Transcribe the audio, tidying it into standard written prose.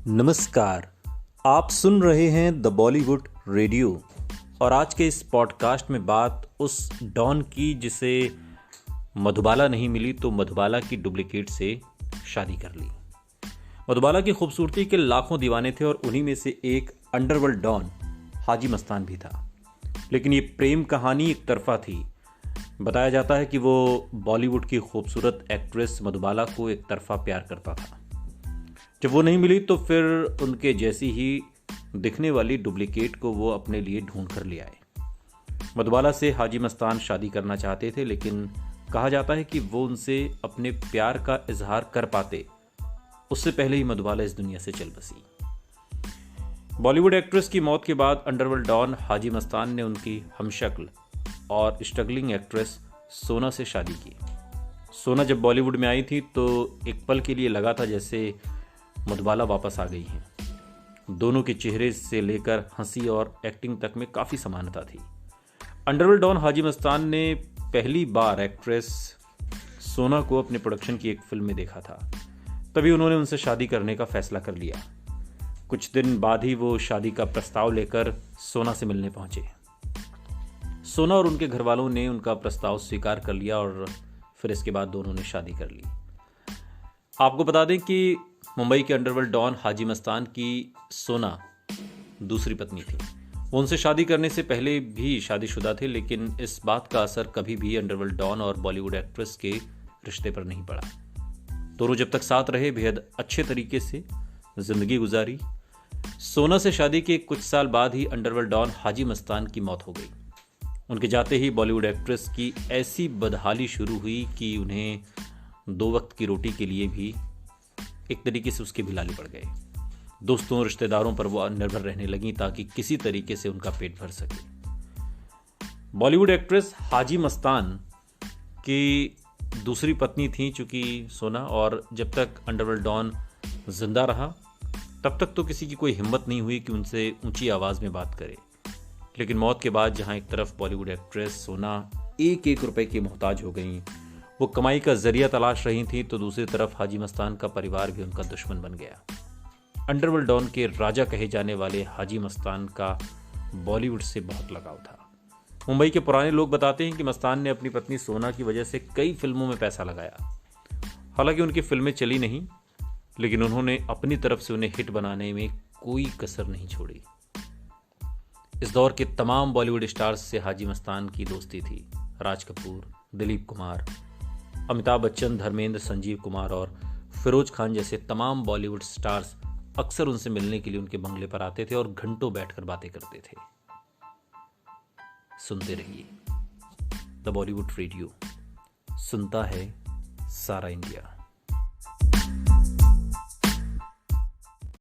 नमस्कार। आप सुन रहे हैं द बॉलीवुड रेडियो और आज के इस पॉडकास्ट में बात उस डॉन की जिसे मधुबाला नहीं मिली तो मधुबाला की डुप्लीकेट से शादी कर ली। मधुबाला की खूबसूरती के लाखों दीवाने थे और उन्हीं में से एक अंडरवर्ल्ड डॉन हाजी मस्तान भी था। लेकिन ये प्रेम कहानी एक तरफा थी। बताया जाता है कि वो बॉलीवुड की खूबसूरत एक्ट्रेस मधुबाला को एक तरफा प्यार करता था। जब वो नहीं मिली तो फिर उनके जैसी ही दिखने वाली डुप्लीकेट को वो अपने लिए ढूंढ कर ले आए। मधुबाला से हाजी मस्तान शादी करना चाहते थे, लेकिन कहा जाता है कि वो उनसे अपने प्यार का इजहार कर पाते उससे पहले ही मधुबाला इस दुनिया से चल बसी। बॉलीवुड एक्ट्रेस की मौत के बाद अंडरवर्ल्ड डॉन हाजी मस्तान ने उनकी हमशक्ल और स्ट्रगलिंग एक्ट्रेस सोना से शादी की। सोना जब बॉलीवुड में आई थी तो एक पल के लिए लगा था जैसे मधुबाला वापस आ गई हैं। दोनों के चेहरे से लेकर हंसी और एक्टिंग तक में काफ़ी समानता थी। अंडरवर्ल्ड डॉन हाजी मस्तान ने पहली बार एक्ट्रेस सोना को अपने प्रोडक्शन की एक फिल्म में देखा था। तभी उन्होंने उनसे शादी करने का फैसला कर लिया। कुछ दिन बाद ही वो शादी का प्रस्ताव लेकर सोना से मिलने पहुंचे। सोना और उनके घर वालों ने उनका प्रस्ताव स्वीकार कर लिया और फिर इसके बाद दोनों ने शादी कर ली। आपको बता दें कि मुंबई के अंडरवर्ल्ड डॉन हाजी मस्तान की सोना दूसरी पत्नी थी। वो उनसे शादी करने से पहले भी शादीशुदा थे, लेकिन इस बात का असर कभी भी अंडरवर्ल्ड डॉन और बॉलीवुड एक्ट्रेस के रिश्ते पर नहीं पड़ा। दोनों जब तक साथ रहे बेहद अच्छे तरीके से जिंदगी गुजारी। सोना से शादी के कुछ साल बाद ही अंडरवर्ल्ड डॉन हाजी मस्तान की मौत हो गई। उनके जाते ही बॉलीवुड एक्ट्रेस की ऐसी बदहाली शुरू हुई कि उन्हें दो वक्त की रोटी के लिए भी एक तरीके से उसके भिलाले पड़ गए। दोस्तों और रिश्तेदारों पर वो निर्भर रहने लगी ताकि किसी तरीके से उनका पेट भर सके। बॉलीवुड एक्ट्रेस हाजी मस्तान की दूसरी पत्नी थी चूंकि सोना, और जब तक अंडरवर्ल्ड डॉन जिंदा रहा तब तक तो किसी की कोई हिम्मत नहीं हुई कि उनसे ऊंची आवाज में बात करे। लेकिन मौत के बाद जहां एक तरफ बॉलीवुड एक्ट्रेस सोना एक एक रुपए की मोहताज हो गई, वो कमाई का जरिया तलाश रही थी, तो दूसरी तरफ हाजी मस्तान का परिवार भी उनका दुश्मन बन गया। अंडरवर्ल्ड डॉन के राजा कहे जाने वाले हाजी मस्तान का बॉलीवुड से बहुत लगाव था। मुंबई के पुराने लोग बताते हैं कि मस्तान ने अपनी पत्नी सोना की वजह से कई फिल्मों में पैसा लगाया। हालांकि उनकी फिल्में चली नहीं, लेकिन उन्होंने अपनी तरफ से उन्हें हिट बनाने में कोई कसर नहीं छोड़ी। इस दौर के तमाम बॉलीवुड स्टार्स से हाजी मस्तान की दोस्ती थी। राज कपूर, दिलीप कुमार, अमिताभ बच्चन, धर्मेंद्र, संजीव कुमार और फिरोज खान जैसे तमाम बॉलीवुड स्टार्स अक्सर उनसे मिलने के लिए उनके बंगले पर आते थे और घंटों बैठकर बातें करते थे। सुनते रहिए द बॉलीवुड रेडियो, सुनता है सारा इंडिया।